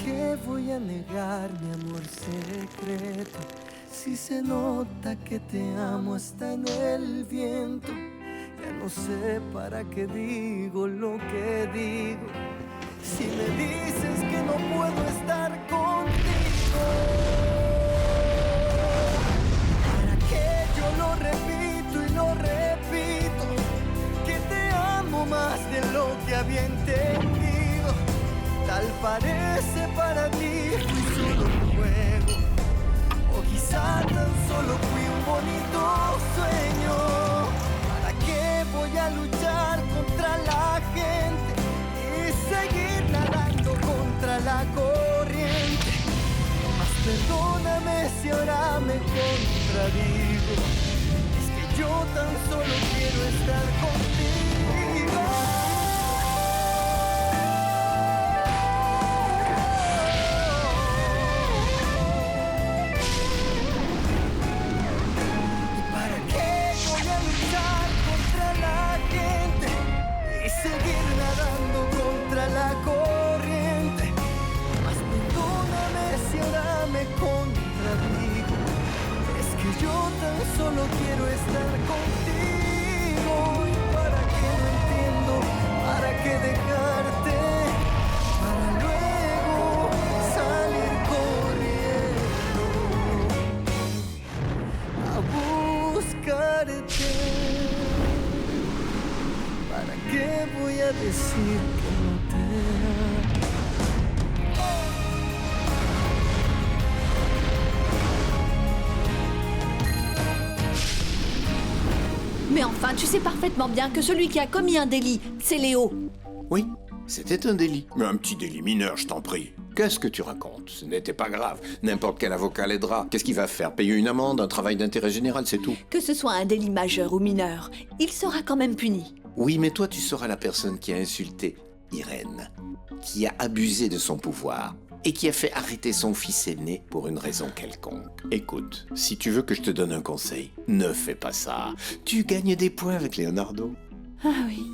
qué voy a negar mi amor secreto? Si se nota que te amo hasta en el viento. Ya no sé para qué digo lo que digo. Si me dices que no puedo estar contigo, ¿para qué yo lo repito y lo repito? Que te amo más de lo que había entendido. Tal parece para ti fui solo un juego, o quizá tan solo fui un bonito sueño. ¿Para qué voy a luchar contra la gente y seguir nadando contra la corriente? Mas perdóname si ahora me contradigo. Es que yo tan solo quiero estar contigo. Seguir nadando contra la corriente. Mas perdóname si ahora me contradigo. Es que yo tan solo quiero estar contigo. ¿Y para qué no entiendo? ¿Para qué dejarte? Para luego salir corriendo a buscarte. ¿Para qué voy a decir que no te amo? Mais enfin, tu sais parfaitement bien que celui qui a commis un délit, c'est Léo. Oui, c'était un délit. Mais un petit délit mineur, je t'en prie. Qu'est-ce que tu racontes? Ce n'était pas grave. N'importe quel avocat l'aidera. Qu'est-ce qu'il va faire? Payer une amende, un travail d'intérêt général, c'est tout. Que ce soit un délit majeur ou mineur, il sera quand même puni. Oui, mais toi, tu seras la personne qui a insulté Irène, qui a abusé de son pouvoir et qui a fait arrêter son fils aîné pour une raison quelconque. Écoute, si tu veux que je te donne un conseil, ne fais pas ça. Tu gagnes des points avec Leonardo. Ah oui.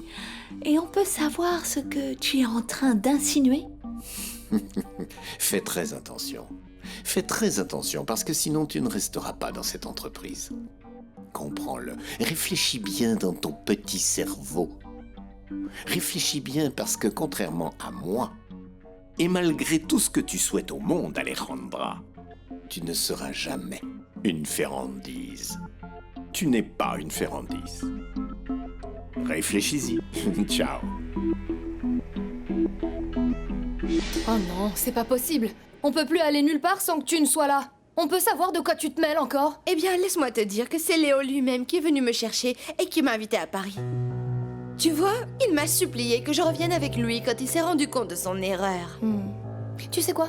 Et on peut savoir ce que tu es en train d'insinuer? Fais très attention. Fais très attention parce que sinon tu ne resteras pas dans cette entreprise. Comprends-le. Réfléchis bien dans ton petit cerveau. Réfléchis bien parce que contrairement à moi, et malgré tout ce que tu souhaites au monde, Alejandra, tu ne seras jamais une ferrandise. Tu n'es pas une ferrandise. Réfléchis-y. Ciao. Oh non, c'est pas possible. On peut plus aller nulle part sans que tu ne sois là. On peut savoir de quoi tu te mêles encore? Eh bien, laisse-moi te dire que c'est Léo lui-même qui est venu me chercher et qui m'a invité à Paris. Tu vois, il m'a supplié que je revienne avec lui quand il s'est rendu compte de son erreur. Tu sais quoi?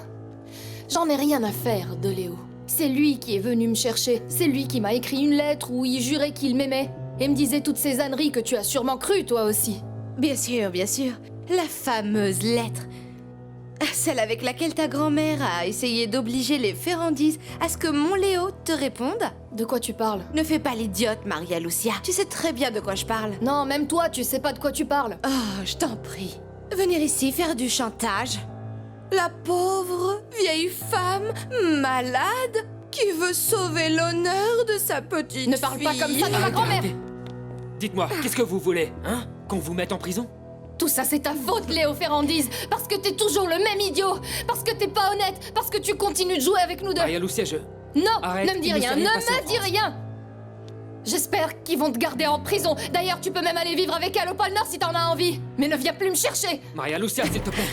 J'en ai rien à faire de Léo. C'est lui qui est venu me chercher. C'est lui qui m'a écrit une lettre où il jurait qu'il m'aimait. Et me disait toutes ces âneries que tu as sûrement cru, toi aussi. Bien sûr, bien sûr. La fameuse lettre. Celle avec laquelle ta grand-mère a essayé d'obliger les Ferrandis à ce que mon Léo te réponde. De quoi tu parles? Ne fais pas l'idiote, Maria Lucia. Tu sais très bien de quoi je parle. Non, même toi, tu sais pas de quoi tu parles. Oh, je t'en prie. Venir ici faire du chantage. La pauvre vieille femme malade qui veut sauver l'honneur de sa petite fille. Ne parle pas comme ça de ma grand-mère. Dites-moi, qu'est-ce que vous voulez, hein? Qu'on vous mette en prison? Tout ça, c'est ta faute, Léo Ferrandise. Parce que t'es toujours le même idiot. Parce que t'es pas honnête. Parce que tu continues de jouer avec nous deux. Maria Lucia, Non, Arrête, ne me dis il ne rien, s'est ne rien passé en me dis France. rien. J'espère qu'ils vont te garder en prison. D'ailleurs, tu peux même aller vivre avec elle au pôle Nord si t'en as envie. Mais ne viens plus me chercher. Maria Lucia, s'il te plaît.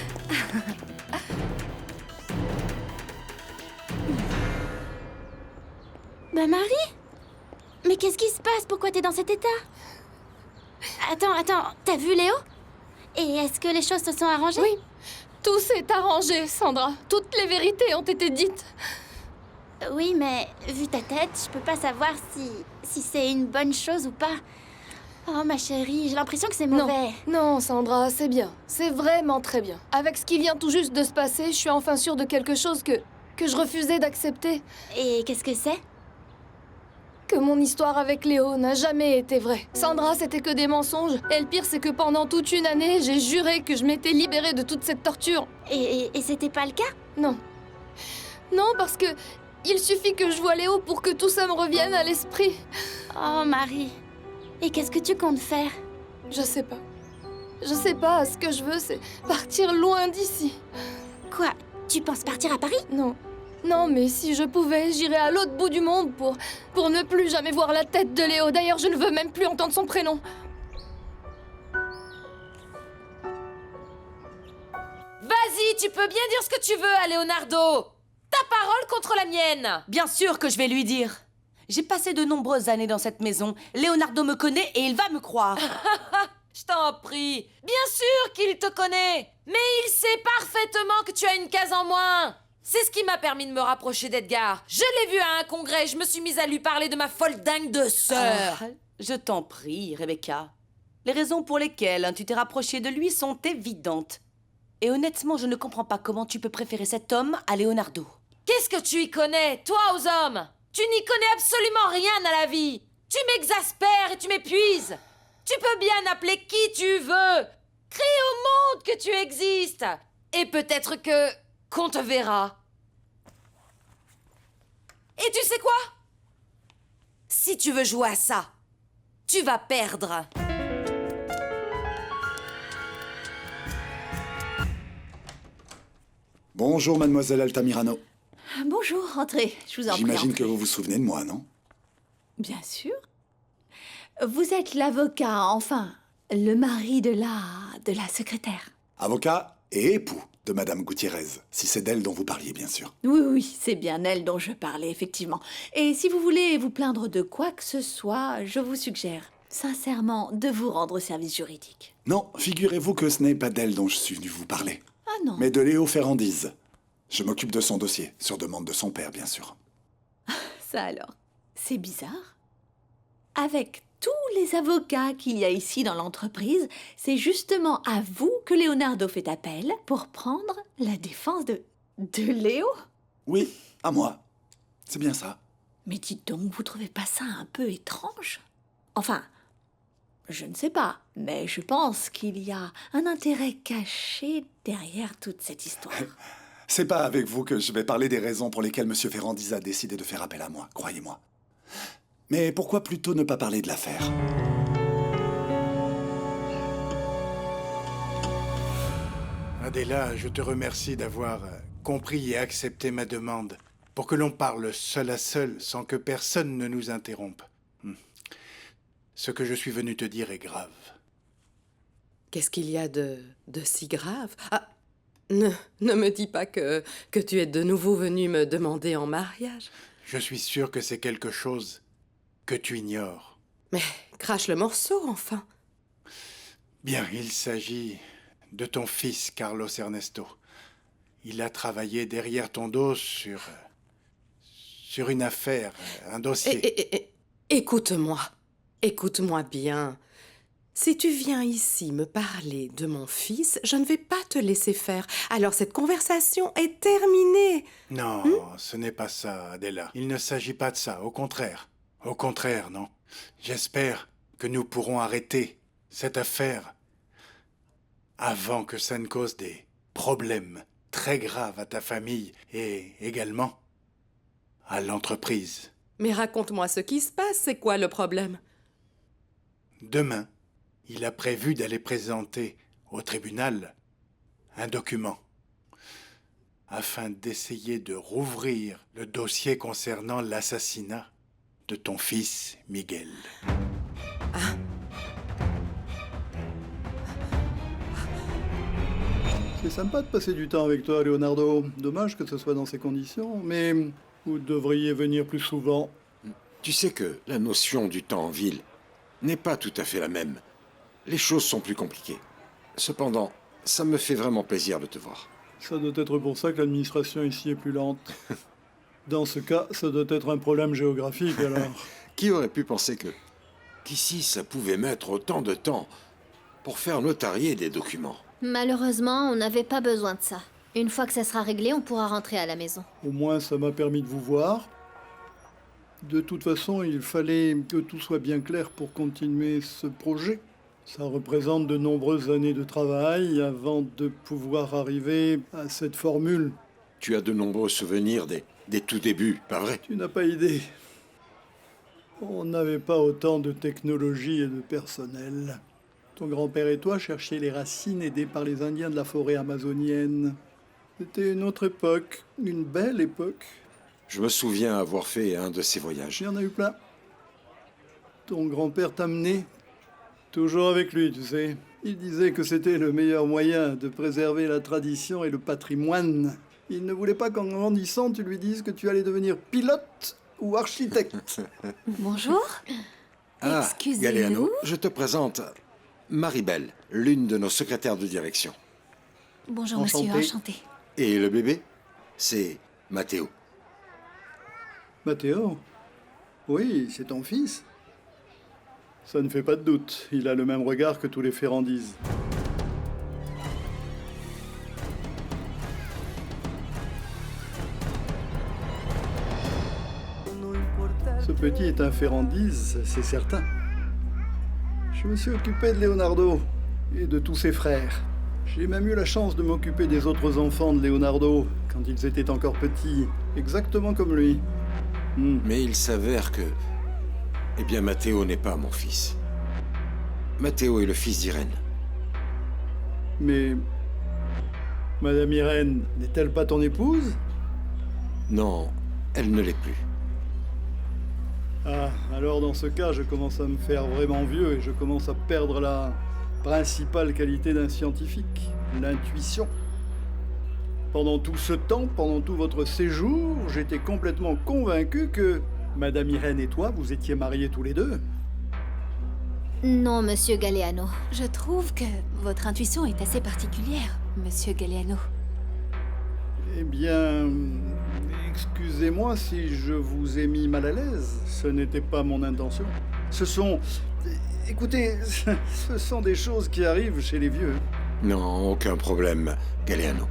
Bah Marie? Mais qu'est-ce qui se passe? Pourquoi t'es dans cet état? Attends, t'as vu Léo? Et est-ce que les choses se sont arrangées? Oui, tout s'est arrangé, Sandra. Toutes les vérités ont été dites. Oui, mais vu ta tête, je peux pas savoir si c'est une bonne chose ou pas. Oh ma chérie, j'ai l'impression que c'est mauvais. Non, Sandra, c'est bien. C'est vraiment très bien. Avec ce qui vient tout juste de se passer, je suis enfin sûre de quelque chose que je refusais d'accepter. Et qu'est-ce que c'est? que mon histoire avec Léo n'a jamais été vraie. Sandra, c'était que des mensonges. Et le pire, c'est que pendant toute une année, j'ai juré que je m'étais libérée de toute cette torture. Et c'était pas le cas? Non. Non, parce que il suffit que je voie Léo pour que tout ça me revienne à l'esprit. Oh, Marie. Et qu'est-ce que tu comptes faire? Je sais pas. Je sais pas, ce que je veux, c'est partir loin d'ici. Quoi? Tu penses partir à Paris? Non. Non, mais si je pouvais, j'irais à l'autre bout du monde pour ne plus jamais voir la tête de Léo. D'ailleurs, je ne veux même plus entendre son prénom. Vas-y, tu peux bien dire ce que tu veux à Leonardo. Ta parole contre la mienne. Bien sûr que je vais lui dire. J'ai passé de nombreuses années dans cette maison. Leonardo me connaît et il va me croire. Je t'en prie. Bien sûr qu'il te connaît. Mais il sait parfaitement que tu as une case en moins. C'est ce qui m'a permis de me rapprocher d'Edgar. Je l'ai vu à un congrès, je me suis mise à lui parler de ma folle dingue de sœur. Je t'en prie, Rebecca. Les raisons pour lesquelles tu t'es rapprochée de lui sont évidentes. Et honnêtement, je ne comprends pas comment tu peux préférer cet homme à Leonardo. Qu'est-ce que tu y connais, toi, aux hommes? Tu n'y connais absolument rien à la vie. Tu m'exaspères et tu m'épuises. Tu peux bien appeler qui tu veux. Crie au monde que tu existes. Et peut-être qu'on te verra. Et tu sais quoi? Si tu veux jouer à ça, tu vas perdre. Bonjour, mademoiselle Altamirano. Bonjour, entrez, je vous en prie. J'imagine que entrez. vous vous souvenez de moi, non? Bien sûr. Vous êtes l'avocat, enfin, le mari de la secrétaire. Avocat et époux de madame Gutiérrez, si c'est d'elle dont vous parliez, bien sûr. Oui, c'est bien elle dont je parlais, effectivement. Et si vous voulez vous plaindre de quoi que ce soit, je vous suggère sincèrement de vous rendre au service juridique. Non, figurez-vous que ce n'est pas d'elle dont je suis venu vous parler, Ah non. mais de Léo Ferrandise. Je m'occupe de son dossier, sur demande de son père, bien sûr. Ça alors, c'est bizarre. Avec tous les avocats qu'il y a ici dans l'entreprise, c'est justement à vous que Leonardo fait appel pour prendre la défense de Léo? Oui, à moi. C'est bien ça. Mais dites donc, vous trouvez pas ça un peu étrange? Enfin, je ne sais pas, mais je pense qu'il y a un intérêt caché derrière toute cette histoire. C'est pas avec vous que je vais parler des raisons pour lesquelles monsieur Ferrandise a décidé de faire appel à moi, croyez-moi. Mais pourquoi plutôt ne pas parler de l'affaire? Adela, je te remercie d'avoir compris et accepté ma demande pour que l'on parle seul à seul sans que personne ne nous interrompe. Ce que je suis venu te dire est grave. Qu'est-ce qu'il y a de si grave? Ah, ne me dis pas que tu es de nouveau venu me demander en mariage. Je suis sûr que c'est quelque chose que tu ignores. Mais crache le morceau, enfin. Bien, il s'agit de ton fils, Carlos Ernesto. Il a travaillé derrière ton dos sur une affaire, un dossier. Écoute-moi. Écoute-moi bien. Si tu viens ici me parler de mon fils, je ne vais pas te laisser faire. Alors cette conversation est terminée. Non, ce n'est pas ça, Adela. Il ne s'agit pas de ça, au contraire. Au contraire, non. J'espère que nous pourrons arrêter cette affaire avant que ça ne cause des problèmes très graves à ta famille et également à l'entreprise. Mais raconte-moi ce qui se passe, c'est quoi le problème? Demain, il a prévu d'aller présenter au tribunal un document afin d'essayer de rouvrir le dossier concernant l'assassinat de ton fils Miguel. Ah. C'est sympa de passer du temps avec toi, Leonardo. Dommage que ce soit dans ces conditions, mais vous devriez venir plus souvent. Tu sais que la notion du temps en ville n'est pas tout à fait la même. Les choses sont plus compliquées. Cependant, ça me fait vraiment plaisir de te voir. Ça doit être pour ça que l'administration ici est plus lente. Dans ce cas, ça doit être un problème géographique, alors. Qui aurait pu penser qu'ici, ça pouvait mettre autant de temps pour faire notarier des documents? Malheureusement, on n'avait pas besoin de ça. Une fois que ça sera réglé, on pourra rentrer à la maison. Au moins, ça m'a permis de vous voir. De toute façon, il fallait que tout soit bien clair pour continuer ce projet. Ça représente de nombreuses années de travail avant de pouvoir arriver à cette formule. Tu as de nombreux souvenirs des tout débuts, pas vrai? Tu n'as pas idée. On n'avait pas autant de technologie et de personnel. Ton grand-père et toi cherchiez les racines aidés par les Indiens de la forêt amazonienne. C'était une autre époque, une belle époque. Je me souviens avoir fait un de ces voyages. Il y en a eu plein. Ton grand-père t'amenait toujours avec lui, tu sais. Il disait que c'était le meilleur moyen de préserver la tradition et le patrimoine. Il ne voulait pas qu'en grandissant, tu lui dises que tu allais devenir pilote ou architecte. Bonjour. Ah, Excusez-nous. Galeano, je te présente Maribel, l'une de nos secrétaires de direction. Bonjour, Enchanté. monsieur, enchanté. Et le bébé, c'est Matteo. Matteo? Oui, c'est ton fils. Ça ne fait pas de doute. Il a le même regard que tous les Ferrandises. Ce petit est un Ferrandise, c'est certain. Je me suis occupé de Leonardo et de tous ses frères. J'ai même eu la chance de m'occuper des autres enfants de Leonardo quand ils étaient encore petits, exactement comme lui. Mais il s'avère que... Eh bien, Matteo n'est pas mon fils. Matteo est le fils d'Irène. Mais... Madame Irène n'est-elle pas ton épouse? Non, elle ne l'est plus. Ah, alors dans ce cas, je commence à me faire vraiment vieux et je commence à perdre la principale qualité d'un scientifique, l'intuition. Pendant tout ce temps, pendant tout votre séjour, j'étais complètement convaincu que Madame Irène et toi, vous étiez mariés tous les deux. Non, monsieur Galeano. Je trouve que votre intuition est assez particulière, monsieur Galeano. Eh bien, excusez-moi si je vous ai mis mal à l'aise. Ce n'était pas mon intention. Ce sont... Écoutez, ce sont des choses qui arrivent chez les vieux. Non, aucun problème, Galeano.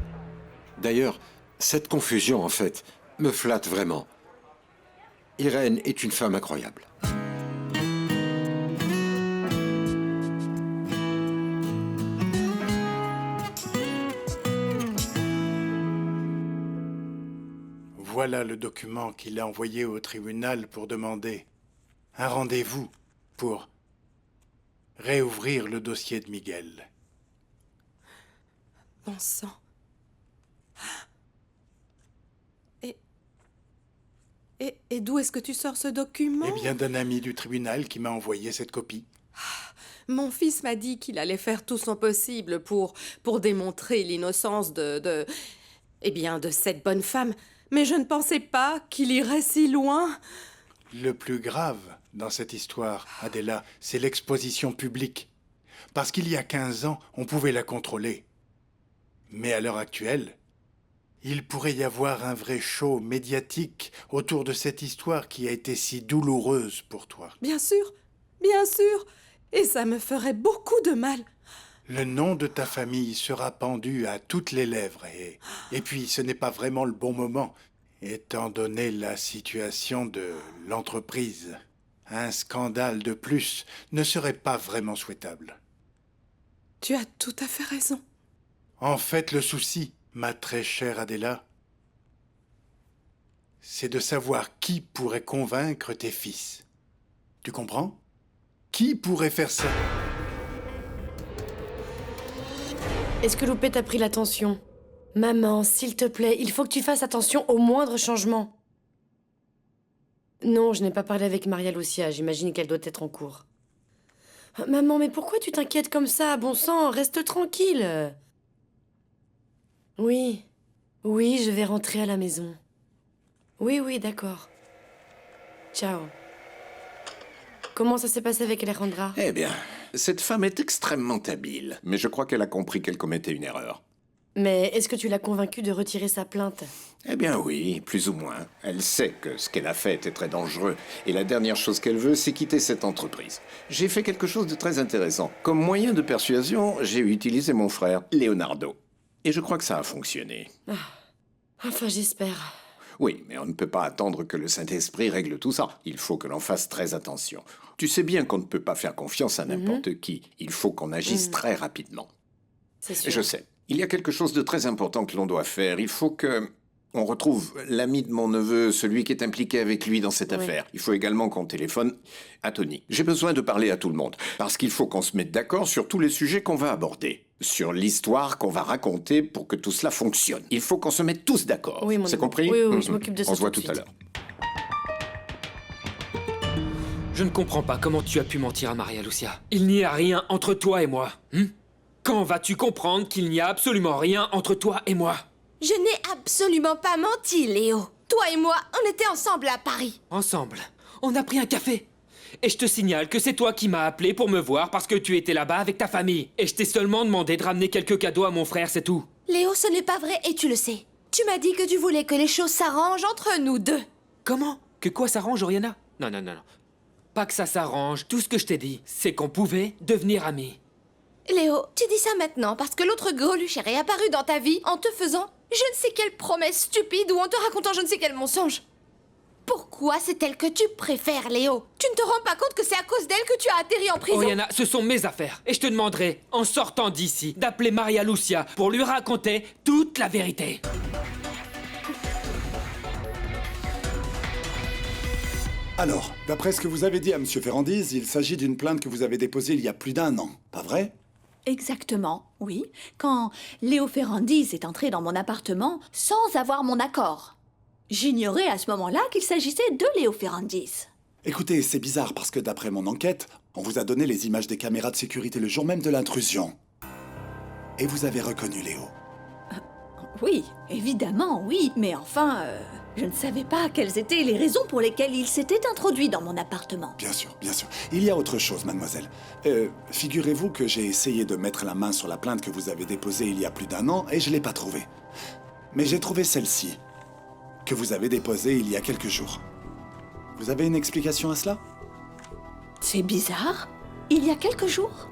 D'ailleurs, cette confusion, en fait, me flatte vraiment. Irène est une femme incroyable. Voilà le document qu'il a envoyé au tribunal pour demander un rendez-vous pour réouvrir le dossier de Miguel. Bon sang. Et d'où est-ce que tu sors ce document? Eh bien, d'un ami du tribunal qui m'a envoyé cette copie. Mon fils m'a dit qu'il allait faire tout son possible pour démontrer l'innocence de cette bonne femme. Mais je ne pensais pas qu'il irait si loin. Le plus grave dans cette histoire, Adela, c'est l'exposition publique. Parce qu'il y a 15 ans, on pouvait la contrôler. Mais à l'heure actuelle, il pourrait y avoir un vrai show médiatique autour de cette histoire qui a été si douloureuse pour toi. Bien sûr, bien sûr. Et ça me ferait beaucoup de mal. Le nom de ta famille sera pendu à toutes les lèvres et puis ce n'est pas vraiment le bon moment, étant donné la situation de l'entreprise. Un scandale de plus ne serait pas vraiment souhaitable. Tu as tout à fait raison. En fait, le souci, ma très chère Adela, c'est de savoir qui pourrait convaincre tes fils. Tu comprends? Qui pourrait faire ça? Est-ce que Loupé t'a pris l'attention? Maman, s'il te plaît, il faut que tu fasses attention au moindre changement. Non, je n'ai pas parlé avec Maria Lucia, j'imagine qu'elle doit être en cours. Maman, mais pourquoi tu t'inquiètes comme ça? Bon sang, reste tranquille. Oui, je vais rentrer à la maison. Oui, d'accord. Ciao. Comment ça s'est passé avec Alejandra? Eh bien, cette femme est extrêmement habile, mais je crois qu'elle a compris qu'elle commettait une erreur. Mais est-ce que tu l'as convaincue de retirer sa plainte? Eh bien oui, plus ou moins. Elle sait que ce qu'elle a fait est très dangereux, et la dernière chose qu'elle veut, c'est quitter cette entreprise. J'ai fait quelque chose de très intéressant. Comme moyen de persuasion, j'ai utilisé mon frère, Leonardo. Et je crois que ça a fonctionné. Enfin, j'espère. Oui, mais on ne peut pas attendre que le Saint-Esprit règle tout ça. Il faut que l'on fasse très attention. Tu sais bien qu'on ne peut pas faire confiance à n'importe qui. Il faut qu'on agisse très rapidement. C'est sûr. Je sais. Il y a quelque chose de très important que l'on doit faire. Il faut que on retrouve l'ami de mon neveu, celui qui est impliqué avec lui dans cette affaire. Il faut également qu'on téléphone à Tony. J'ai besoin de parler à tout le monde, parce qu'il faut qu'on se mette d'accord sur tous les sujets qu'on va aborder, sur l'histoire qu'on va raconter pour que tout cela fonctionne. Il faut qu'on se mette tous d'accord. Oui, C'est compris? Oui, je m'occupe de ça. On se voit tout tout de à suite. l'heure. Je ne comprends pas comment tu as pu mentir à Maria Lucia. Il n'y a rien entre toi et moi. Quand vas-tu comprendre qu'il n'y a absolument rien entre toi et moi? Je n'ai absolument pas menti, Léo. Toi et moi, on était ensemble à Paris. Ensemble, on a pris un café. Et je te signale que c'est toi qui m'as appelé pour me voir parce que tu étais là-bas avec ta famille. Et je t'ai seulement demandé de ramener quelques cadeaux à mon frère, c'est tout. Léo, ce n'est pas vrai et tu le sais. Tu m'as dit que tu voulais que les choses s'arrangent entre nous deux. Comment? Que quoi s'arrange, Oriana? Non. Pas que ça s'arrange. Tout ce que je t'ai dit, c'est qu'on pouvait devenir amis. Léo, tu dis ça maintenant parce que l'autre greluche est réapparu dans ta vie en te faisant je ne sais quelle promesse stupide ou en te racontant je ne sais quel mensonge. Pourquoi c'est elle que tu préfères, Léo? Tu ne te rends pas compte que c'est à cause d'elle que tu as atterri en prison? Oriana, ce sont mes affaires. Et je te demanderai, en sortant d'ici, d'appeler Maria Lucia pour lui raconter toute la vérité. Alors, d'après ce que vous avez dit à M. Ferrandise, il s'agit d'une plainte que vous avez déposée il y a plus d'1 an, pas vrai? Exactement, oui. Quand Léo Ferrandise est entré dans mon appartement sans avoir mon accord. J'ignorais à ce moment-là qu'il s'agissait de Léo Ferrandise. Écoutez, c'est bizarre parce que d'après mon enquête, on vous a donné les images des caméras de sécurité le jour même de l'intrusion. Et vous avez reconnu Léo. Oui, évidemment, oui. Mais enfin, je ne savais pas quelles étaient les raisons pour lesquelles il s'était introduit dans mon appartement. Bien sûr, bien sûr. Il y a autre chose, mademoiselle. Figurez-vous que j'ai essayé de mettre la main sur la plainte que vous avez déposée il y a plus d'1 an et je l'ai pas trouvée. Mais j'ai trouvé celle-ci, que vous avez déposée il y a quelques jours. Vous avez une explication à cela? C'est bizarre. Il y a quelques jours.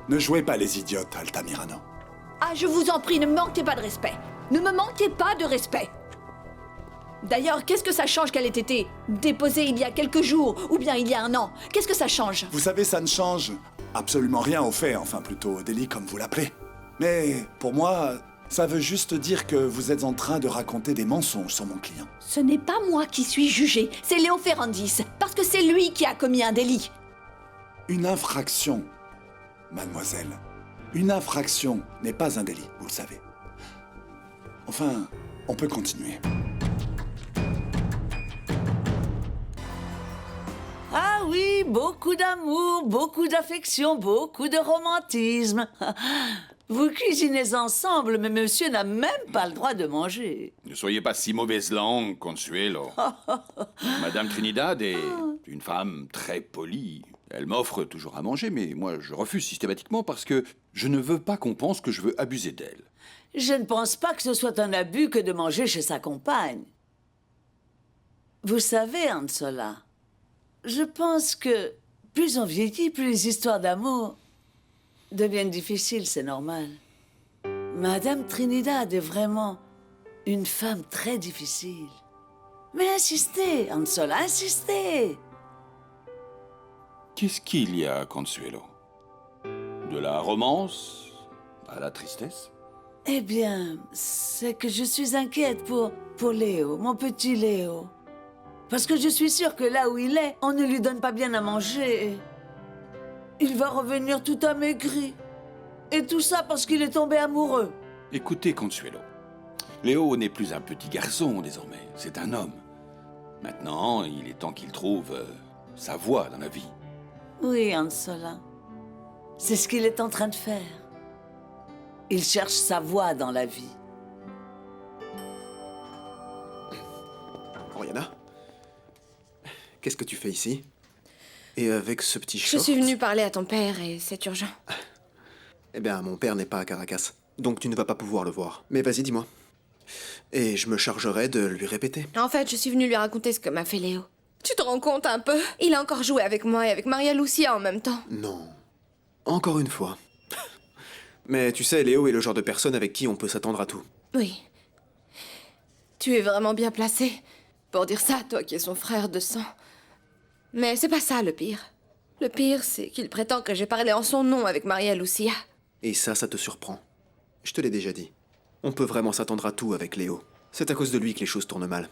Ne jouez pas les idiotes, Altamirano. Ah, je vous en prie, ne me manquez pas de respect. Ne me manquez pas de respect. D'ailleurs, qu'est-ce que ça change qu'elle ait été déposée il y a quelques jours ou bien il y a 1 an? Qu'est-ce que ça change? Vous savez, ça ne change absolument rien au fait, enfin plutôt au délit comme vous l'appelez. Mais pour moi, ça veut juste dire que vous êtes en train de raconter des mensonges sur mon client. Ce n'est pas moi qui suis jugée, c'est Léo Ferrandis, parce que c'est lui qui a commis un délit. Une infraction, mademoiselle. Une infraction n'est pas un délit, vous le savez. Enfin, on peut continuer. Ah oui, beaucoup d'amour, beaucoup d'affection, beaucoup de romantisme. Vous cuisinez ensemble, mais monsieur n'a même pas le droit de manger. Ne soyez pas si mauvaise langue, Consuelo. Madame Trinidad est une femme très polie. Elle m'offre toujours à manger, mais moi je refuse systématiquement parce que je ne veux pas qu'on pense que je veux abuser d'elle. Je ne pense pas que ce soit un abus que de manger chez sa compagne. Vous savez, Ansola, je pense que plus on vieillit, plus les histoires d'amour deviennent difficiles, c'est normal. Madame Trinidad est vraiment une femme très difficile. Mais insistez, Ansola, insistez. Qu'est-ce qu'il y a, Consuelo? De la romance à la tristesse? Eh bien, c'est que je suis inquiète pour Léo, mon petit Léo. Parce que je suis sûre que là où il est, on ne lui donne pas bien à manger. Il va revenir tout amaigri. Et tout ça parce qu'il est tombé amoureux. Écoutez, Consuelo. Léo n'est plus un petit garçon désormais, c'est un homme. Maintenant, il est temps qu'il trouve sa voie dans la vie. Oui, Ansola. C'est ce qu'il est en train de faire. Il cherche sa voie dans la vie. Oriana, qu'est-ce que tu fais ici? Et avec ce petit Je short? suis venue parler à ton père et c'est urgent. Eh bien, mon père n'est pas à Caracas, donc tu ne vas pas pouvoir le voir. Mais vas-y, dis-moi. Et je me chargerai de lui répéter. En fait, je suis venue lui raconter ce que m'a fait Léo. Tu te rends compte un peu? Il a encore joué avec moi et avec Maria Lucia en même temps. Non. Encore une fois. Mais tu sais, Léo est le genre de personne avec qui on peut s'attendre à tout. Oui. Tu es vraiment bien placé pour dire ça, toi qui es son frère de sang. Mais c'est pas ça le pire. Le pire, c'est qu'il prétend que j'ai parlé en son nom avec Maria Lucia. Et ça te surprend. Je te l'ai déjà dit. On peut vraiment s'attendre à tout avec Léo. C'est à cause de lui que les choses tournent mal.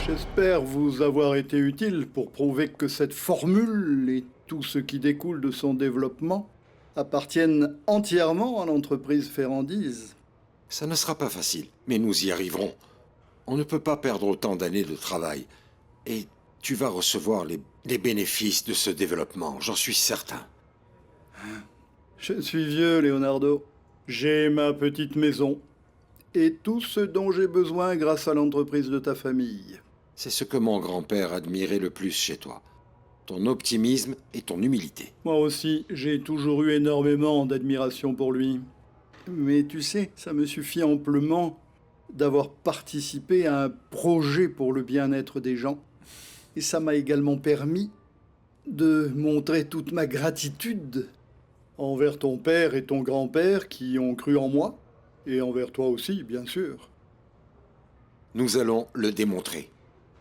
J'espère vous avoir été utile pour prouver que cette formule et tout ce qui découle de son développement appartiennent entièrement à l'entreprise Ferrandise. Ça ne sera pas facile, mais nous y arriverons. On ne peut pas perdre autant d'années de travail. Et tu vas recevoir les bénéfices de ce développement, j'en suis certain. Je suis vieux, Leonardo. J'ai ma petite maison. Et tout ce dont j'ai besoin grâce à l'entreprise de ta famille. C'est ce que mon grand-père admirait le plus chez toi. Ton optimisme et ton humilité. Moi aussi, j'ai toujours eu énormément d'admiration pour lui. Mais tu sais, ça me suffit amplement d'avoir participé à un projet pour le bien-être des gens. Et ça m'a également permis de montrer toute ma gratitude envers ton père et ton grand-père qui ont cru en moi, et envers toi aussi, bien sûr. Nous allons le démontrer.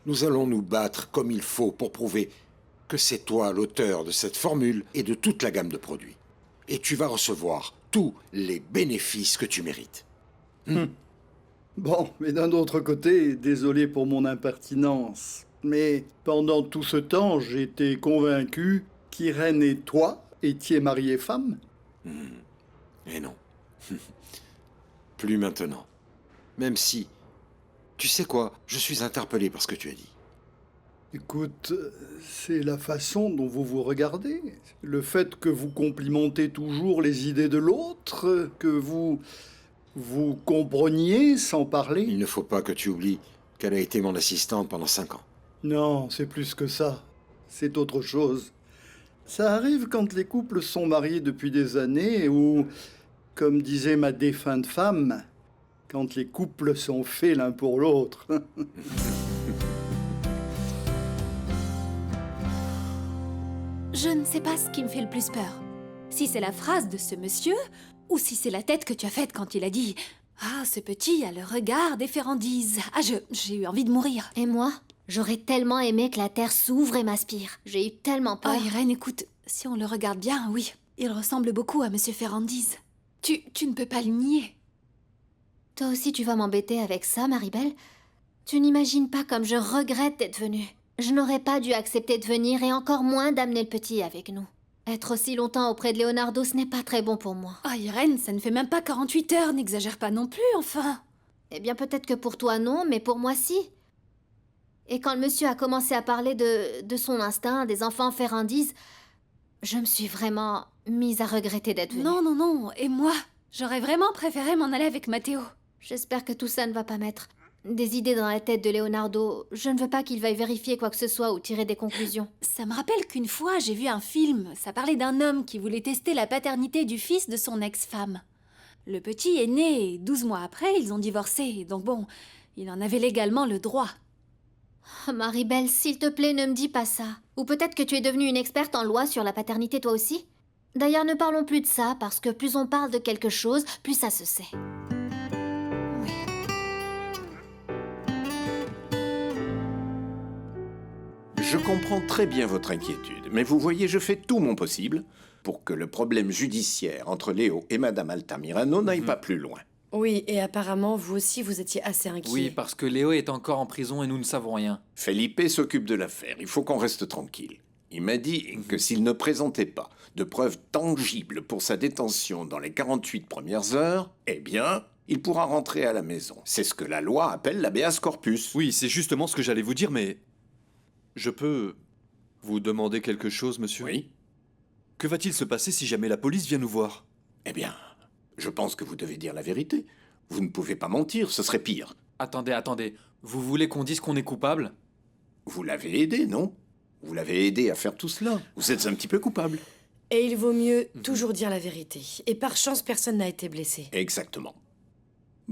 Nous allons nous battre comme il faut pour prouver que c'est toi l'auteur de cette formule et de toute la gamme de produits. Et tu vas recevoir tous les bénéfices que tu mérites. Bon, mais d'un autre côté, désolé pour mon impertinence, mais pendant tout ce temps, j'étais convaincu qu'Irène et toi étiez mariés femme. Et non. Plus maintenant. Même si... Tu sais quoi, je suis interpellé par ce que tu as dit. Écoute, c'est la façon dont vous vous regardez. Le fait que vous complimentez toujours les idées de l'autre, que vous compreniez sans parler. Il ne faut pas que tu oublies qu'elle a été mon assistante pendant 5 ans. Non, c'est plus que ça. C'est autre chose. Ça arrive quand les couples sont mariés depuis des années ou, comme disait ma défunte femme, quand les couples sont faits l'un pour l'autre. Je ne sais pas ce qui me fait le plus peur. Si c'est la phrase de ce monsieur, ou si c'est la tête que tu as faite quand il a dit « Ah, ce petit a le regard des Ferrandise. » Ah, j'ai eu envie de mourir. Et moi, j'aurais tellement aimé que la terre s'ouvre et m'aspire. J'ai eu tellement peur. Oh, Irène, écoute, si on le regarde bien, oui, il ressemble beaucoup à monsieur Ferrandise. Tu ne peux pas le nier. Toi aussi, tu vas m'embêter avec ça, Maribel? Tu n'imagines pas comme je regrette d'être venue. Je n'aurais pas dû accepter de venir et encore moins d'amener le petit avec nous. Être aussi longtemps auprès de Leonardo, ce n'est pas très bon pour moi. Ah, Irène, ça ne fait même pas 48 heures, n'exagère pas non plus, enfin. Eh bien, peut-être que pour toi, non, mais pour moi, si. Et quand le monsieur a commencé à parler de son instinct, des enfants Ferrandise, je me suis vraiment mise à regretter d'être venue. Non, non, non, et moi, j'aurais vraiment préféré m'en aller avec Matteo. J'espère que tout ça ne va pas mettre des idées dans la tête de Leonardo. Je ne veux pas qu'il veuille vérifier quoi que ce soit ou tirer des conclusions. Ça me rappelle qu'une fois, j'ai vu un film. Ça parlait d'un homme qui voulait tester la paternité du fils de son ex-femme. Le petit est né et 12 mois après, ils ont divorcé. Donc bon, il en avait légalement le droit. Oh, Maribel, s'il te plaît, ne me dis pas ça. Ou peut-être que tu es devenue une experte en loi sur la paternité toi aussi. D'ailleurs, ne parlons plus de ça, parce que plus on parle de quelque chose, plus ça se sait. Je comprends très bien votre inquiétude, mais vous voyez, je fais tout mon possible pour que le problème judiciaire entre Léo et Madame Altamirano n'aille pas plus loin. Oui, et apparemment, vous aussi, vous étiez assez inquiet. Oui, parce que Léo est encore en prison et nous ne savons rien. Felipe s'occupe de l'affaire, il faut qu'on reste tranquille. Il m'a dit que s'il ne présentait pas de preuves tangibles pour sa détention dans les 48 premières heures, eh bien, il pourra rentrer à la maison. C'est ce que la loi appelle l'habeas corpus. Oui, c'est justement ce que j'allais vous dire, mais... Je peux vous demander quelque chose, monsieur? Oui. Que va-t-il se passer si jamais la police vient nous voir? Eh bien, je pense que vous devez dire la vérité. Vous ne pouvez pas mentir, ce serait pire. Attendez. Vous voulez qu'on dise qu'on est coupable? Vous l'avez aidé, non? Vous l'avez aidé à faire tout cela. Vous êtes un petit peu coupable. Et il vaut mieux toujours dire la vérité. Et par chance, personne n'a été blessé. Exactement.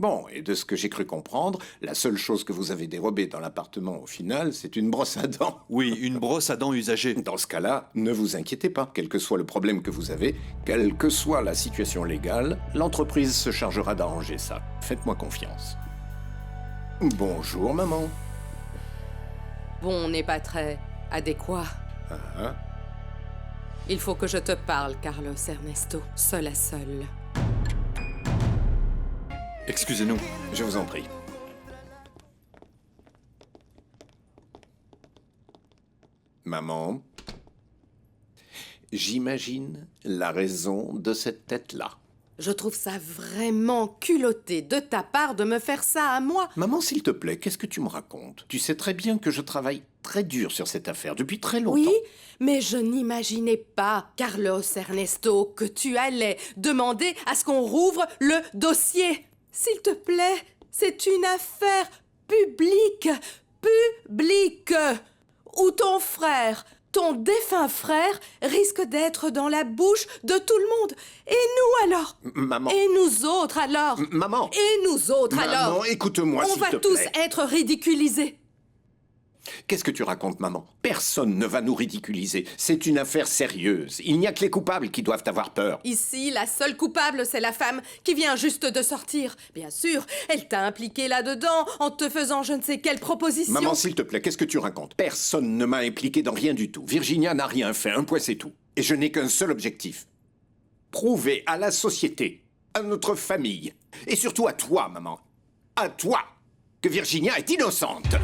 Bon, et de ce que j'ai cru comprendre, la seule chose que vous avez dérobée dans l'appartement au final, c'est une brosse à dents. Oui, une brosse à dents usagée. Dans ce cas-là, ne vous inquiétez pas. Quel que soit le problème que vous avez, quelle que soit la situation légale, l'entreprise se chargera d'arranger ça. Faites-moi confiance. Bonjour, maman. Bon, on n'est pas très adéquat. Ah. Il faut que je te parle, Carlos Ernesto, seul à seul. Excusez-nous. Je vous en prie. Maman, j'imagine la raison de cette tête-là. Je trouve ça vraiment culotté de ta part de me faire ça à moi. Maman, s'il te plaît, qu'est-ce que tu me racontes? Tu sais très bien que je travaille très dur sur cette affaire depuis très longtemps. Oui, mais je n'imaginais pas, Carlos Ernesto, que tu allais demander à ce qu'on rouvre le dossier. S'il te plaît, c'est une affaire publique, où ton frère, ton défunt frère, risque d'être dans la bouche de tout le monde. Et nous alors? Maman. Et nous autres alors? Maman. Et nous autres alors? Maman, écoute-moi, On s'il te va tous plaît. être ridiculisés. Qu'est-ce que tu racontes, maman? Personne ne va nous ridiculiser. C'est une affaire sérieuse. Il n'y a que les coupables qui doivent avoir peur. Ici, la seule coupable, c'est la femme qui vient juste de sortir. Bien sûr, elle t'a impliqué là-dedans en te faisant je ne sais quelle proposition. Maman, s'il te plaît, qu'est-ce que tu racontes? Personne ne m'a impliqué dans rien du tout. Virginia n'a rien fait, un point c'est tout. Et je n'ai qu'un seul objectif. Prouver à la société, à notre famille, et surtout à toi, maman, à toi, que Virginia est innocente.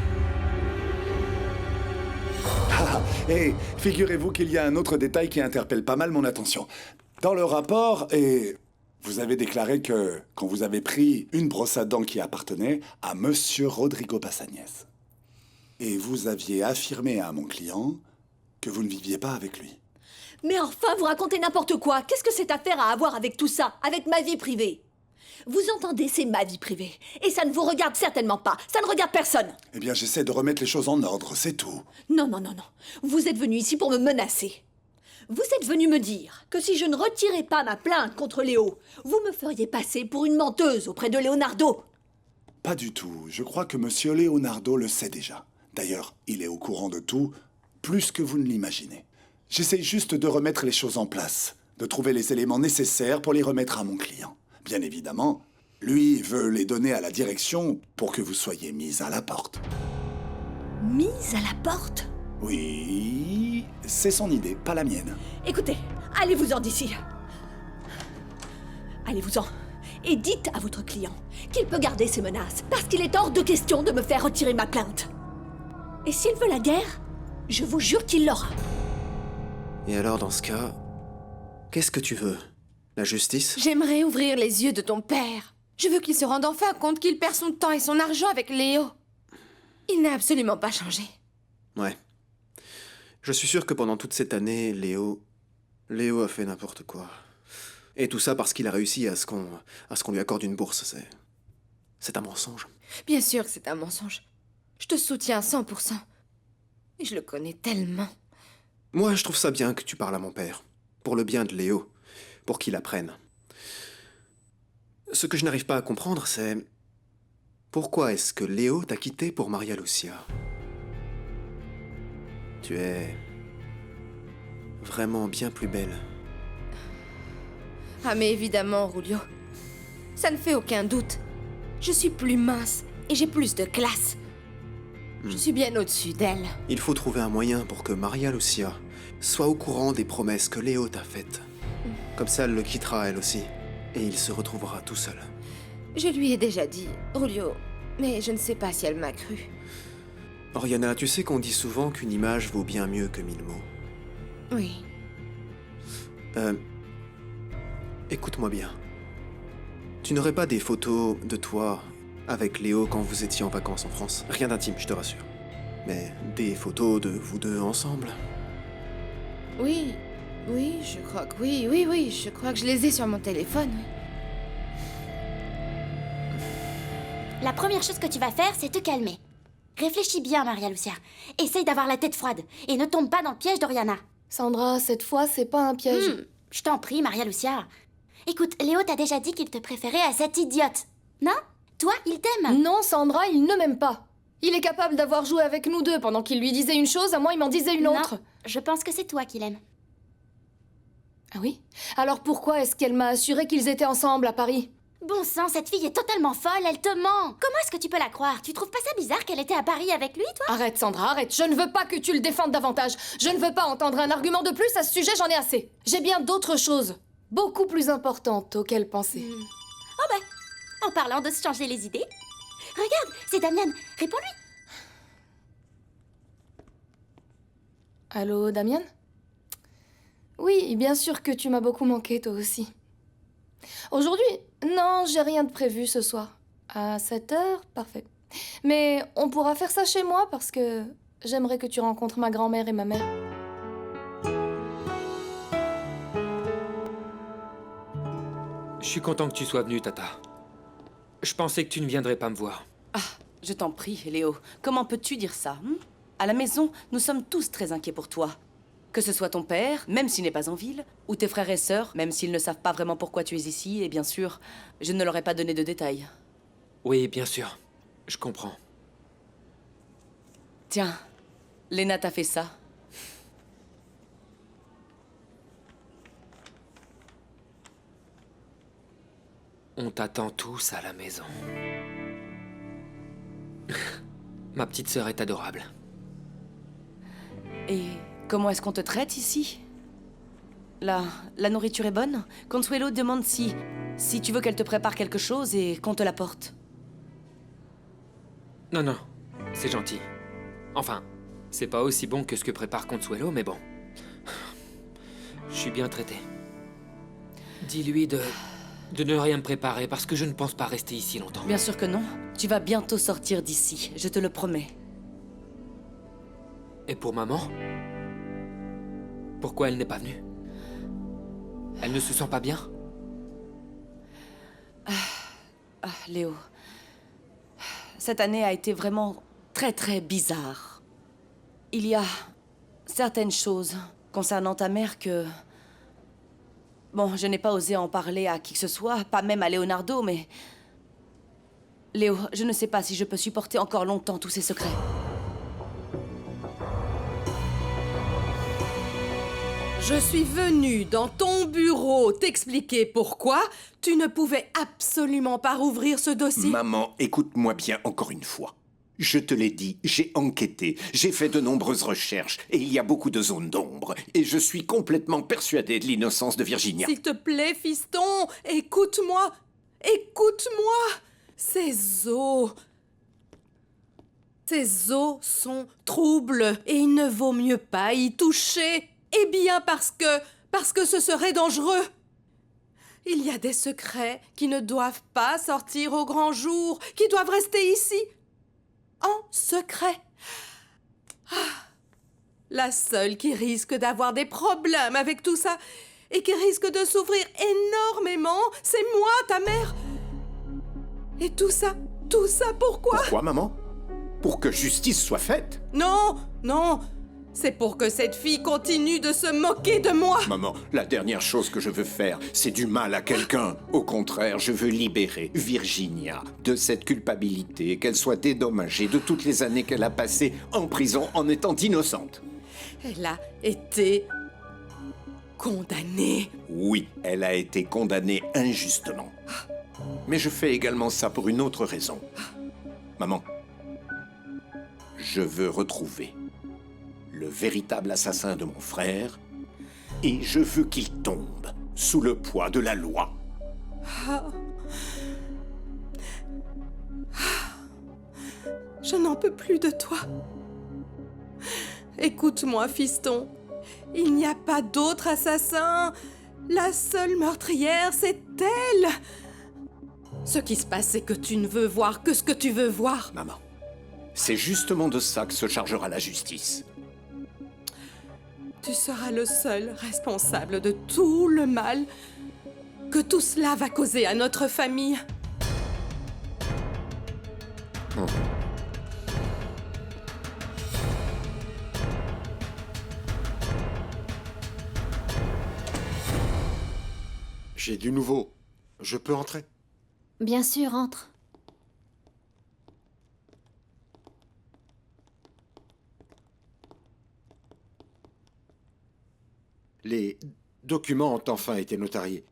Et figurez-vous qu'il y a un autre détail qui interpelle pas mal mon attention. Dans le rapport, vous avez déclaré que quand vous avez pris une brosse à dents qui appartenait à Monsieur Rodrigo Passagnès. Et vous aviez affirmé à mon client que vous ne viviez pas avec lui. Mais enfin, vous racontez n'importe quoi. Qu'est-ce que cette affaire a à voir avec tout ça? Avec ma vie privée? Vous entendez, c'est ma vie privée. Et ça ne vous regarde certainement pas. Ça ne regarde personne. Eh bien, j'essaie de remettre les choses en ordre, c'est tout. Non. Vous êtes venu ici pour me menacer. Vous êtes venu me dire que si je ne retirais pas ma plainte contre Léo, vous me feriez passer pour une menteuse auprès de Leonardo. Pas du tout. Je crois que Monsieur Leonardo le sait déjà. D'ailleurs, il est au courant de tout, plus que vous ne l'imaginez. J'essaie juste de remettre les choses en place, de trouver les éléments nécessaires pour les remettre à mon client. Bien évidemment, lui veut les donner à la direction pour que vous soyez mise à la porte. Mise à la porte? Oui, c'est son idée, pas la mienne. Écoutez, allez-vous-en d'ici. Allez-vous-en. Et dites à votre client qu'il peut garder ses menaces, parce qu'il est hors de question de me faire retirer ma plainte. Et s'il veut la guerre, je vous jure qu'il l'aura. Et alors, dans ce cas, qu'est-ce que tu veux? La justice? J'aimerais ouvrir les yeux de ton père. Je veux qu'il se rende enfin compte qu'il perd son temps et son argent avec Léo. Il n'a absolument pas changé. Ouais. Je suis sûr que pendant toute cette année, Léo a fait n'importe quoi. Et tout ça parce qu'il a réussi à ce qu'on lui accorde une bourse. C'est un mensonge. Bien sûr que c'est un mensonge. Je te soutiens 100%. Et je le connais tellement. Moi, je trouve ça bien que tu parles à mon père. Pour le bien de Léo. Pour qu'il apprenne. Ce que je n'arrive pas à comprendre, c'est... Pourquoi est-ce que Léo t'a quitté pour Maria Lucia? Tu es... vraiment bien plus belle. Ah mais évidemment, Julio. Ça ne fait aucun doute. Je suis plus mince et j'ai plus de classe. Je suis bien au-dessus d'elle. Il faut trouver un moyen pour que Maria Lucia soit au courant des promesses que Léo t'a faites. Comme ça, elle le quittera elle aussi. Et il se retrouvera tout seul. Je lui ai déjà dit, Julio, mais je ne sais pas si elle m'a cru. Oriana, tu sais qu'on dit souvent qu'une image vaut bien mieux que 1000 mots. Oui. Écoute-moi bien. Tu n'aurais pas des photos de toi avec Léo quand vous étiez en vacances en France? Rien d'intime, je te rassure. Mais des photos de vous deux ensemble? Oui, je crois que oui, je crois que je les ai sur mon téléphone, oui. La première chose que tu vas faire, c'est te calmer. Réfléchis bien, Maria Lucia. Essaye d'avoir la tête froide et ne tombe pas dans le piège d'Oriana. Sandra, cette fois, c'est pas un piège. Je t'en prie, Maria Lucia. Écoute, Léo t'a déjà dit qu'il te préférait à cette idiote, non? Toi, il t'aime. Non, Sandra, il ne m'aime pas. Il est capable d'avoir joué avec nous deux pendant qu'il lui disait une chose, à moi il m'en disait une autre. Non, je pense que c'est toi qui l'aimes. Ah oui? Alors pourquoi est-ce qu'elle m'a assuré qu'ils étaient ensemble à Paris? Bon sang, cette fille est totalement folle, elle te ment. Comment est-ce que tu peux la croire? Tu trouves pas ça bizarre qu'elle était à Paris avec lui, toi? Arrête, Sandra, arrête. Je ne veux pas que tu le défendes davantage. Je ne veux pas entendre un argument de plus à ce sujet, j'en ai assez. J'ai bien d'autres choses, beaucoup plus importantes auxquelles penser. Oh ben, en parlant de se changer les idées, regarde, c'est Damian, réponds-lui. Allô, Damian? Oui, bien sûr que tu m'as beaucoup manqué, toi aussi. Aujourd'hui, non, j'ai rien de prévu ce soir. À 7 heures, parfait. Mais on pourra faire ça chez moi parce que j'aimerais que tu rencontres ma grand-mère et ma mère. Je suis content que tu sois venue, Tata. Je pensais que tu ne viendrais pas me voir. Ah, je t'en prie, Léo. Comment peux-tu dire ça À la maison, nous sommes tous très inquiets pour toi. Que ce soit ton père, même s'il n'est pas en ville, ou tes frères et sœurs, même s'ils ne savent pas vraiment pourquoi tu es ici, et bien sûr, je ne leur ai pas donné de détails. Oui, bien sûr. Je comprends. Tiens, Léna t'a fait ça. On t'attend tous à la maison. Ma petite sœur est adorable. Et comment est-ce qu'on te traite ici? La nourriture est bonne? Consuelo demande si tu veux qu'elle te prépare quelque chose et qu'on te l'apporte. Non, non, c'est gentil. Enfin, c'est pas aussi bon que ce que prépare Consuelo, mais bon. Je suis bien traité. Dis-lui de ne rien me préparer parce que je ne pense pas rester ici longtemps. Bien sûr que non. Tu vas bientôt sortir d'ici, je te le promets. Et pour maman? Pourquoi elle n'est pas venue? Elle ne se sent pas bien? Léo. Cette année a été vraiment très très bizarre. Il y a certaines choses concernant ta mère que... Bon, je n'ai pas osé en parler à qui que ce soit, pas même à Leonardo, mais... Léo, je ne sais pas si je peux supporter encore longtemps tous ces secrets. Je suis venue dans ton bureau t'expliquer pourquoi tu ne pouvais absolument pas rouvrir ce dossier. Maman, écoute-moi bien encore une fois. Je te l'ai dit, j'ai enquêté, j'ai fait de nombreuses recherches, et il y a beaucoup de zones d'ombre, et je suis complètement persuadé de l'innocence de Virginia. S'il te plaît, fiston, écoute-moi. Écoute-moi. Ces os sont troubles, et il ne vaut mieux pas y toucher. Eh bien parce que ce serait dangereux. Il y a des secrets qui ne doivent pas sortir au grand jour, qui doivent rester ici, en secret. La seule qui risque d'avoir des problèmes avec tout ça et qui risque de souffrir énormément, c'est moi, ta mère. Et tout ça pourquoi? Pourquoi, maman? Pour que justice soit faite. Non, non. C'est pour que cette fille continue de se moquer de moi. Maman, la dernière chose que je veux faire, c'est du mal à quelqu'un. Au contraire, je veux libérer Virginia de cette culpabilité, qu'elle soit dédommagée de toutes les années qu'elle a passées en prison en étant innocente. Elle a été condamnée. Oui, elle a été condamnée injustement. Mais je fais également ça pour une autre raison. Maman, je veux retrouver le véritable assassin de mon frère, et je veux qu'il tombe sous le poids de la loi. Je n'en peux plus de toi. Écoute-moi, fiston. Il n'y a pas d'autre assassin. La seule meurtrière, c'est elle. Ce qui se passe, c'est que tu ne veux voir que ce que tu veux voir. Maman, c'est justement de ça que se chargera la justice. Tu seras le seul responsable de tout le mal que tout cela va causer à notre famille. J'ai du nouveau. Je peux entrer? Bien sûr, entre. Les documents ont enfin été notariés.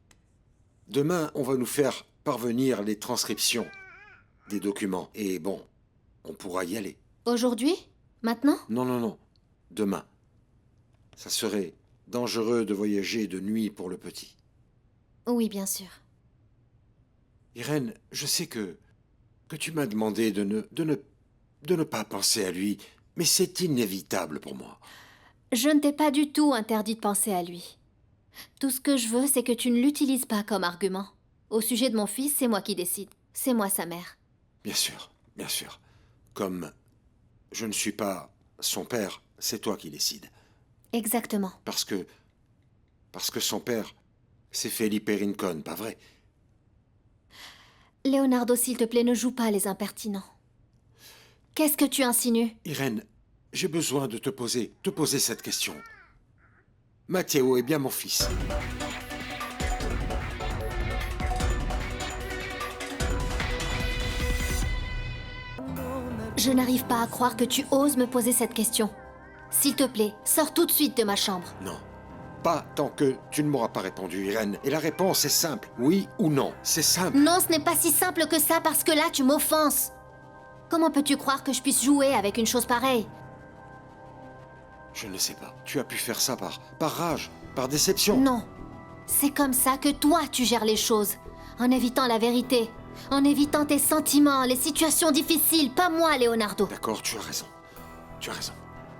Demain, on va nous faire parvenir les transcriptions des documents. Et bon, on pourra y aller. Aujourd'hui? Maintenant? Non, non, non. Demain. Ça serait dangereux de voyager de nuit pour le petit. Oui, bien sûr. Irène, je sais que tu m'as demandé de ne pas penser à lui, mais c'est inévitable pour moi. Je ne t'ai pas du tout interdit de penser à lui. Tout ce que je veux, c'est que tu ne l'utilises pas comme argument. Au sujet de mon fils, c'est moi qui décide. C'est moi sa mère. Bien sûr, bien sûr. Comme je ne suis pas son père, c'est toi qui décides. Exactement. Parce que son père, c'est Felipe Rincon, pas vrai? Leonardo, s'il te plaît, ne joue pas les impertinents. Qu'est-ce que tu insinues? Irène, j'ai besoin de te poser cette question. Matteo est bien mon fils. Je n'arrive pas à croire que tu oses me poser cette question. S'il te plaît, sors tout de suite de ma chambre. Non. Pas tant que tu ne m'auras pas répondu, Irène. Et la réponse est simple. Oui ou non. C'est simple. Non, ce n'est pas si simple que ça parce que là, tu m'offenses. Comment peux-tu croire que je puisse jouer avec une chose pareille? Je ne sais pas. Tu as pu faire ça par rage, par déception. Non. C'est comme ça que toi, tu gères les choses. En évitant la vérité. En évitant tes sentiments, les situations difficiles. Pas moi, Leonardo. D'accord, tu as raison. Tu as raison.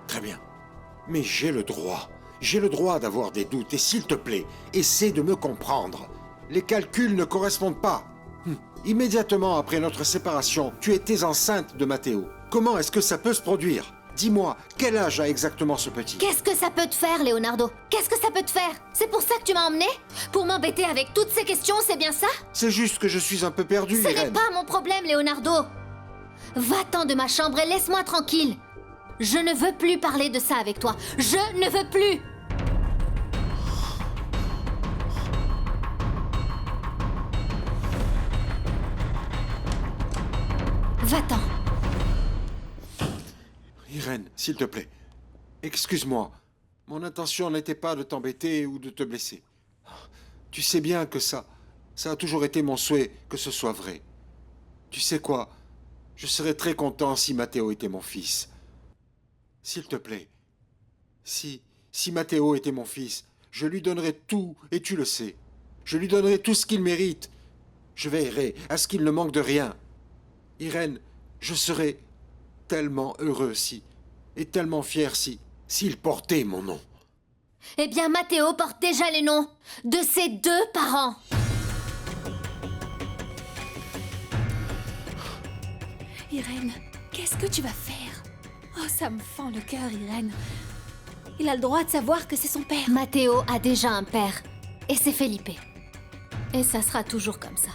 Très bien. Mais j'ai le droit. J'ai le droit d'avoir des doutes. Et s'il te plaît, essaie de me comprendre. Les calculs ne correspondent pas. Immédiatement après notre séparation, tu étais enceinte de Matteo. Comment est-ce que ça peut se produire? Dis-moi, quel âge a exactement ce petit? Qu'est-ce que ça peut te faire, Leonardo? Qu'est-ce que ça peut te faire? C'est pour ça que tu m'as emmené? Pour m'embêter avec toutes ces questions, c'est bien ça? C'est juste que je suis un peu perdu, Ce n'est Irène. pas mon problème, Leonardo. Va-t'en de ma chambre et laisse-moi tranquille. Je ne veux plus parler de ça avec toi. Je ne veux plus. Va-t'en. Irène, s'il te plaît, excuse-moi. Mon intention n'était pas de t'embêter ou de te blesser. Tu sais bien que ça a toujours été mon souhait que ce soit vrai. Tu sais quoi? Je serais très content si Matteo était mon fils. S'il te plaît, si Matteo était mon fils, je lui donnerais tout, et tu le sais. Je lui donnerais tout ce qu'il mérite. Je veillerai à ce qu'il ne manque de rien. Irène, je serais tellement heureux et tellement fier s'il portait mon nom. Eh bien, Matteo porte déjà les noms de ses deux parents. Irène, qu'est-ce que tu vas faire? Oh, ça me fend le cœur, Irène. Il a le droit de savoir que c'est son père. Matteo a déjà un père, et c'est Felipe. Et ça sera toujours comme ça.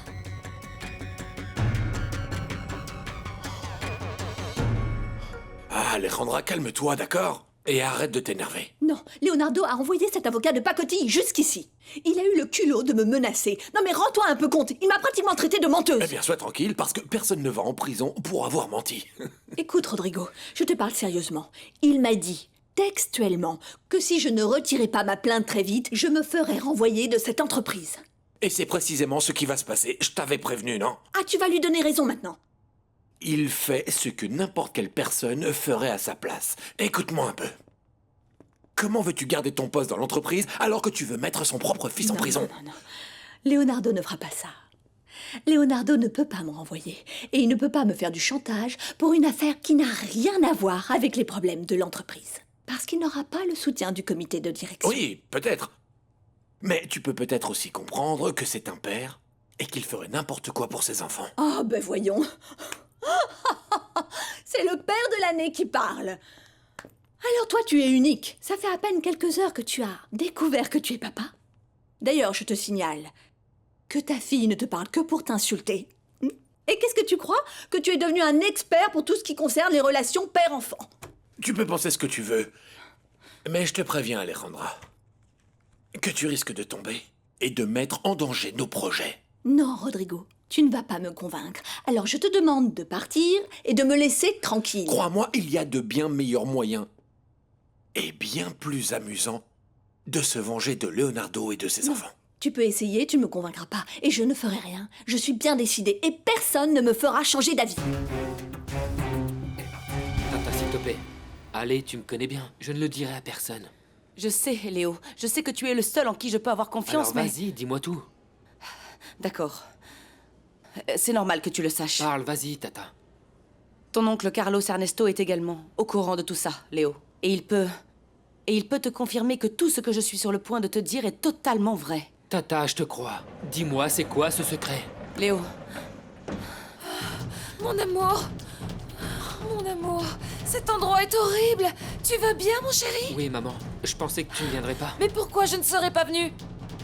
Ah, Alejandra, calme-toi, d'accord? Et arrête de t'énerver. Non, Leonardo a envoyé cet avocat de pacotille jusqu'ici. Il a eu le culot de me menacer. Non mais rends-toi un peu compte, il m'a pratiquement traité de menteuse. Eh bien, sois tranquille, parce que personne ne va en prison pour avoir menti. Écoute, Rodrigo, je te parle sérieusement. Il m'a dit, textuellement, que si je ne retirais pas ma plainte très vite, je me ferais renvoyer de cette entreprise. Et c'est précisément ce qui va se passer. Je t'avais prévenu, non? Ah, tu vas lui donner raison maintenant. Il fait ce que n'importe quelle personne ferait à sa place. Écoute-moi un peu. Comment veux-tu garder ton poste dans l'entreprise alors que tu veux mettre son propre fils en prison? Non. Leonardo ne fera pas ça. Leonardo ne peut pas me renvoyer. Et il ne peut pas me faire du chantage pour une affaire qui n'a rien à voir avec les problèmes de l'entreprise. Parce qu'il n'aura pas le soutien du comité de direction. Oui, peut-être. Mais tu peux peut-être aussi comprendre que c'est un père et qu'il ferait n'importe quoi pour ses enfants. Oh, ben voyons. C'est le père de l'année qui parle. Alors toi, tu es unique. Ça fait à peine quelques heures que tu as découvert que tu es papa. D'ailleurs, je te signale que ta fille ne te parle que pour t'insulter. Et qu'est-ce que tu crois? Que tu es devenu un expert pour tout ce qui concerne les relations père-enfant. Tu peux penser ce que tu veux, mais je te préviens, Alejandra, que tu risques de tomber et de mettre en danger nos projets. Non, Rodrigo, tu ne vas pas me convaincre. Alors je te demande de partir et de me laisser tranquille. Crois-moi, il y a de bien meilleurs moyens et bien plus amusants de se venger de Leonardo et de ses enfants. Tu peux essayer, tu ne me convaincras pas. Et je ne ferai rien. Je suis bien décidée et personne ne me fera changer d'avis. Tata, s'il te plaît. Allez, tu me connais bien. Je ne le dirai à personne. Je sais, Léo. Je sais que tu es le seul en qui je peux avoir confiance, Alors mais... vas-y, dis-moi tout. D'accord. C'est normal que tu le saches. Parle, vas-y, Tata. Ton oncle Carlos Ernesto est également au courant de tout ça, Léo. Et il peut te confirmer que tout ce que je suis sur le point de te dire est totalement vrai. Tata, je te crois. Dis-moi, c'est quoi ce secret? Léo. Mon amour. Mon amour. Cet endroit est horrible. Tu vas bien, mon chéri? Oui, maman. Je pensais que tu ne viendrais pas. Mais pourquoi je ne serais pas venue?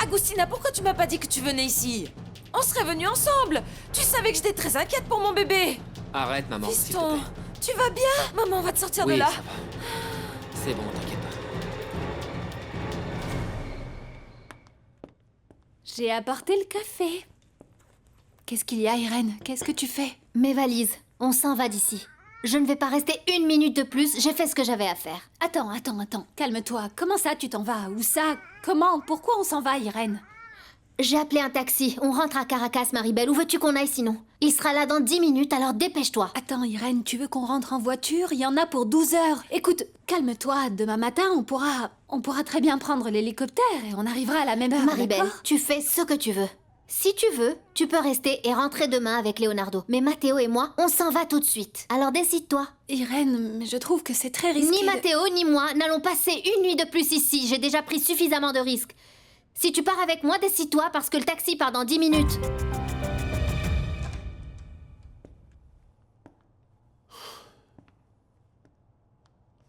Agustina, pourquoi tu m'as pas dit que tu venais ici? On serait venus ensemble. Tu savais que j'étais très inquiète pour mon bébé. Arrête, maman, s'il te Fiston, plaît. tu vas bien? Maman va te sortir Oui, de là. ça va. C'est bon, t'inquiète pas. J'ai apporté le café. Qu'est-ce qu'il y a, Irène? Qu'est-ce que tu fais? Mes valises, on s'en va d'ici. Je ne vais pas rester une minute de plus, j'ai fait ce que j'avais à faire. Attends. Calme-toi. Comment ça, tu t'en vas? Où ça? Comment? Pourquoi on s'en va, Irène? J'ai appelé un taxi, on rentre à Caracas, Maribel. Où veux-tu qu'on aille sinon? Il sera là dans 10 minutes, alors dépêche-toi. Attends, Irène, tu veux qu'on rentre en voiture? Il y en a pour 12 heures. Écoute, calme-toi. Demain matin, on pourra très bien prendre l'hélicoptère et on arrivera à la même heure. Maribel, d'accord? tu fais ce que tu veux. Si tu veux, tu peux rester et rentrer demain avec Leonardo. Mais Matteo et moi, on s'en va tout de suite. Alors décide-toi. Irène, mais je trouve que c'est très risqué. Ni Matteo ni moi n'allons passer une nuit de plus ici. J'ai déjà pris suffisamment de risques. Si tu pars avec moi, décide-toi parce que le taxi part dans 10 minutes.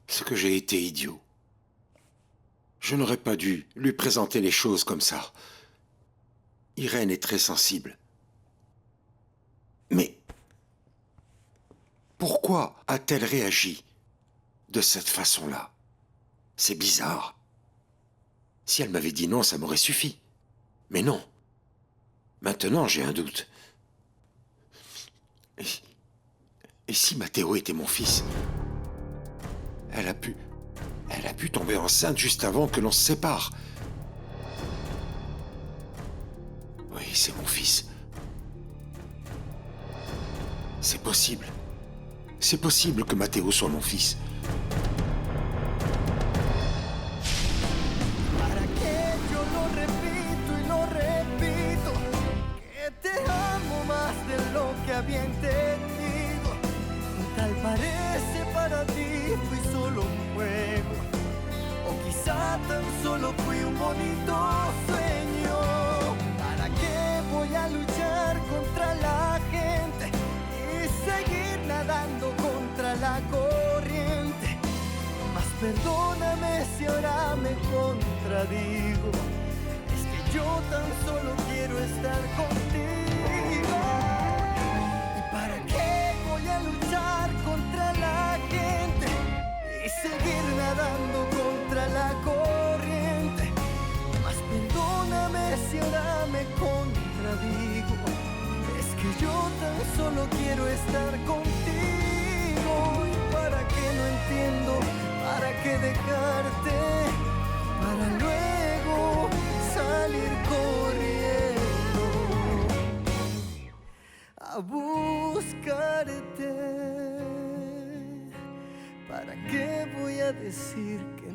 Ce que j'ai été idiot. Je n'aurais pas dû lui présenter les choses comme ça. Irène est très sensible. Mais pourquoi a-t-elle réagi de cette façon-là? C'est bizarre. Si elle m'avait dit non, ça m'aurait suffi. Mais non. Maintenant, j'ai un doute. Et si Matteo était mon fils? Elle a pu tomber enceinte juste avant que l'on se sépare. Oui, c'est mon fils. C'est possible. C'est possible que Matteo soit mon fils. Había entendido, tal parece para ti fui solo un juego, o quizá tan solo fui un bonito sueño. ¿Para qué voy a luchar contra la gente y seguir nadando contra la corriente? Mas perdóname si ahora me contradigo, es que yo tan solo quiero estar contigo. Seguir nadando contra la corriente. Mas perdóname si ahora me contradigo, es que yo tan solo quiero estar contigo. Y para qué no entiendo, para qué dejarte, para luego salir corriendo a buscarte. ¿Para qué voy a decir que